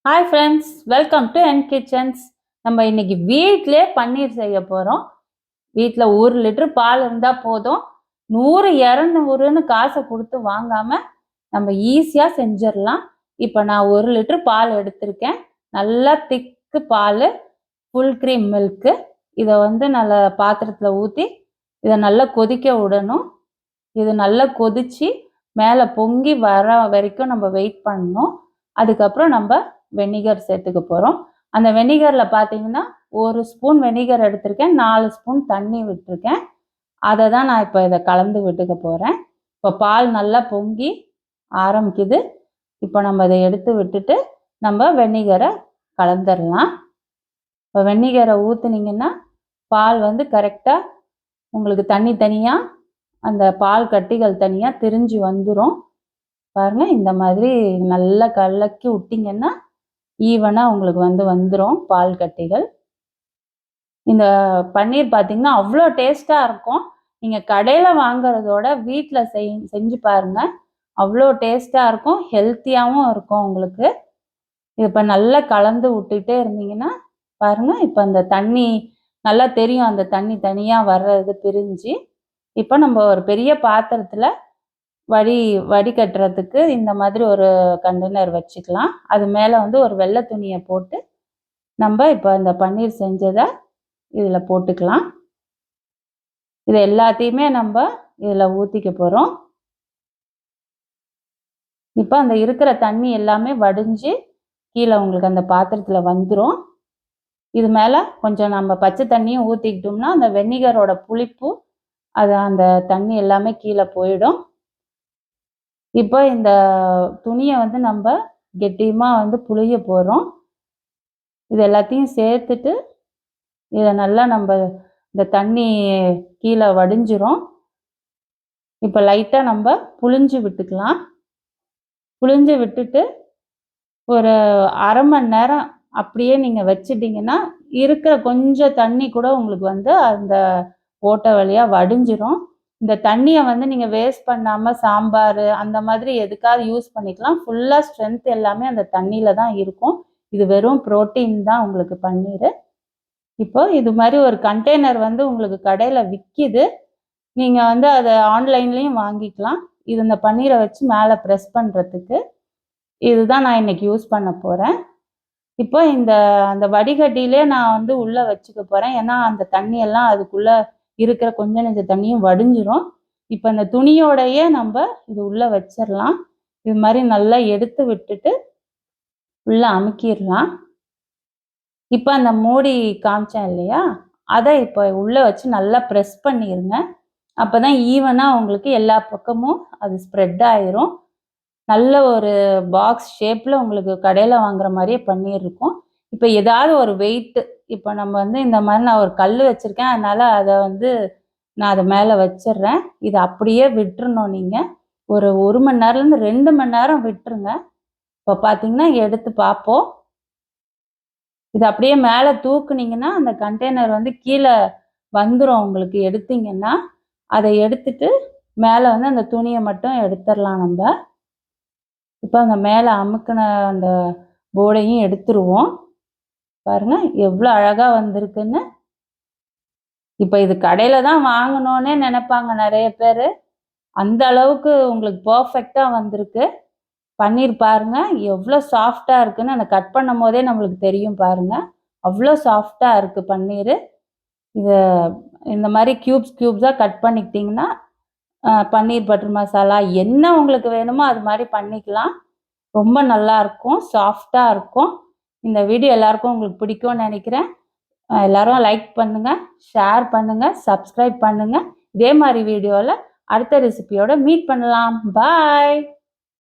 Hi friends, welcome to N kitchens. நம்ம இன்னைக்கு வீட்டிலே பன்னீர் செய்ய போகிறோம். வீட்டில் 1 லிட்டர் பால் இருந்தால் போதும். 100 200ன்னு காசை கொடுத்து வாங்காமல் நம்ம ஈஸியாக செஞ்சிடலாம். இப்போ நான் 1 லிட்டர் பால் எடுத்திருக்கேன். நல்லா திக்கு பால், ஃபுல் க்ரீம் மில்க்கு. இதை நல்ல பாத்திரத்தில் ஊற்றி இதை நல்லா கொதிக்க விடணும். இது நல்லா கொதித்து மேலே பொங்கி வர வரைக்கும் நம்ம வெயிட் பண்ணணும். அதுக்கப்புறம் நம்ம வெனிகர் சேர்த்துக்க போகிறோம். அந்த வெனிகரில் பார்த்தீங்கன்னா 1 ஸ்பூன் வெனிகர் எடுத்திருக்கேன், 4 ஸ்பூன் தண்ணி விட்டுருக்கேன். அதை தான் நான் இப்போ இதை கலந்து விட்டுக்க போகிறேன். இப்போ பால் நல்லா பொங்கி ஆரம்பிக்குது. இப்போ நம்ம இதை எடுத்து விட்டுட்டு நம்ம வெனிகரை கலந்துடலாம். இப்போ வெனிகரை ஊற்றுனீங்கன்னா பால் கரெக்டாக உங்களுக்கு தண்ணி தனியாக, அந்த பால் கட்டிகள் தனியாக திரிஞ்சு வந்துடும். பாருங்கள், இந்த மாதிரி நல்லா கலக்கி விட்டிங்கன்னா ஈவனாக உங்களுக்கு வந்துடும் பால் கட்டிகள். இந்த பன்னீர் பார்த்திங்கன்னா அவ்வளோ டேஸ்ட்டாக இருக்கும். நீங்கள் கடையில் வாங்குறதோட வீட்டில் செஞ்சு பாருங்கள். அவ்வளோ டேஸ்ட்டாக இருக்கும், ஹெல்த்தியாகவும் இருக்கும் உங்களுக்கு. இது இப்போ நல்லா கலந்து விட்டுக்கிட்டே இருந்தீங்கன்னா பாருங்கள், இப்போ அந்த தண்ணி நல்லா தெரியும், அந்த தண்ணி தனியாக வர்றது பிரிஞ்சு. இப்போ நம்ம ஒரு பெரிய பாத்திரத்தில் வடிகட்டுறதுக்கு இந்த மாதிரி ஒரு கண்டெய்னர் வச்சுக்கலாம். அது மேலே ஒரு வெள்ளை துணியை போட்டு நம்ம இப்போ இந்த பன்னீர் செஞ்சதை இதில் போட்டுக்கலாம். இது எல்லாத்தையுமே நம்ம இதில் ஊற்றிக்க போகிறோம். இப்போ அந்த இருக்கிற தண்ணி எல்லாமே வடிஞ்சு கீழே உங்களுக்கு அந்த பாத்திரத்தில் வந்துடும். இது மேலே கொஞ்சம் நம்ம பச்சை தண்ணியும் ஊற்றிக்கிட்டோம்னா அந்த வெனிகரோட புளிப்பு அது அந்த தண்ணி எல்லாமே கீழே போயிடும். இப்போ இந்த துணியை நம்ம கெட்டியமாக புளிய போகிறோம். இது எல்லாத்தையும் சேர்த்துட்டு இதை நல்லா நம்ம இந்த தண்ணி கீழே வடிஞ்சிரும். இப்போ லைட்டாக நம்ம புளிஞ்சு விட்டுக்கலாம். புளிஞ்சு விட்டுட்டு ஒரு அரை மணி நேரம் அப்படியே நீங்கள் வச்சிட்டிங்கன்னா இருக்கிற கொஞ்சம் தண்ணி கூட உங்களுக்கு அந்த ஓட்டை வழியாக வடிஞ்சிரும். இந்த தண்ணியை நீங்கள் வேஸ்ட் பண்ணாமல் சாம்பார் அந்த மாதிரி எதுக்காவது யூஸ் பண்ணிக்கலாம். ஃபுல்லாக ஸ்ட்ரென்த் எல்லாமே அந்த தண்ணியில் தான் இருக்கும். இது வெறும் ப்ரோட்டீன் தான் உங்களுக்கு பன்னீர். இப்போ இது மாதிரி ஒரு கண்டெய்னர் உங்களுக்கு கடையில் விற்கிது. நீங்கள் அதை ஆன்லைன்லேயும் வாங்கிக்கலாம். இது இந்த பன்னீரை வச்சு மேலே ப்ரெஸ் பண்ணுறதுக்கு இதுதான் நான் இன்றைக்கி யூஸ் பண்ண போகிறேன். இப்போ அந்த வடிகட்டியிலே நான் உள்ளே வச்சுக்க போகிறேன். ஏன்னா அந்த தண்ணியெல்லாம் அதுக்குள்ளே இருக்கிற கொஞ்சம் நெஞ்ச தண்ணியும் வடிஞ்சிரும். இப்போ இந்த துணியோடையே நம்ம இது உள்ளே வச்சிடலாம். இது மாதிரி நல்லா எடுத்து விட்டுட்டு உள்ளே அமுக்கிடலாம். இப்போ அந்த மூடி காமிச்சேன் இல்லையா, அதை இப்போ உள்ளே வச்சு நல்லா ப்ரெஸ் பண்ணிடுங்க. அப்போ தான் ஈவனாக உங்களுக்கு எல்லா பக்கமும் அது ஸ்ப்ரெட் ஆயிரும். நல்ல ஒரு பாக்ஸ் ஷேப்பில் உங்களுக்கு கடையில் வாங்குற மாதிரியே பண்ணியிருக்கும். இப்போ ஏதாவது ஒரு வெயிட்டு, இப்போ நம்ம இந்த மாதிரி நான் ஒரு கல் வச்சுருக்கேன், அதனால் அதை நான் அதை மேலே வச்சிடுறேன். இதை அப்படியே விட்டுறணும். நீங்கள் ஒரு 1 மணி நேரம்லேருந்து 2 மணி நேரம் விட்டுருங்க. இப்போ பார்த்தீங்கன்னா எடுத்து பார்ப்போம். இது அப்படியே மேலே தூக்குனீங்கன்னா அந்த கண்டெய்னர் கீழே வந்துடும். உங்களுக்கு எடுத்தீங்கன்னா அதை எடுத்துட்டு மேலே அந்த துணியை மட்டும் எடுத்துடலாம். நம்ம இப்போ அந்த மேலே அமுக்கின அந்த போர்டையும் எடுத்துருவோம். பாருங்கள் எவ்வளோ அழகாக வந்திருக்குன்னு. இப்போ இது கடையில் தான் வாங்கணுன்னே நினைப்பாங்க நிறைய பேர். அந்த அளவுக்கு உங்களுக்கு பர்ஃபெக்டாக வந்திருக்கு. பன்னீர் பாருங்கள் எவ்வளோ சாஃப்டாக இருக்குன்னு அந்த கட் பண்ணும் போதே நம்மளுக்கு தெரியும். பாருங்கள் அவ்வளோ சாஃப்டாக இருக்குது பன்னீர். இதை இந்த மாதிரி க்யூப்ஸாக கட் பண்ணிக்கிட்டிங்கன்னா பன்னீர் பட்டர் மசாலா என்ன உங்களுக்கு வேணுமோ அது மாதிரி பண்ணிக்கலாம். ரொம்ப நல்லாயிருக்கும், சாஃப்டாக இருக்கும். இந்த வீடியோ எல்லாருக்கும் உங்களுக்கு பிடிக்கும்னு நினைக்கிறேன். எல்லோரும் லைக் பண்ணுங்கள், ஷேர் பண்ணுங்கள், சப்ஸ்கிரைப் பண்ணுங்கள். இதே மாதிரி வீடியோவில் அடுத்த ரெசிபியோட மீட் பண்ணலாம். பாய்.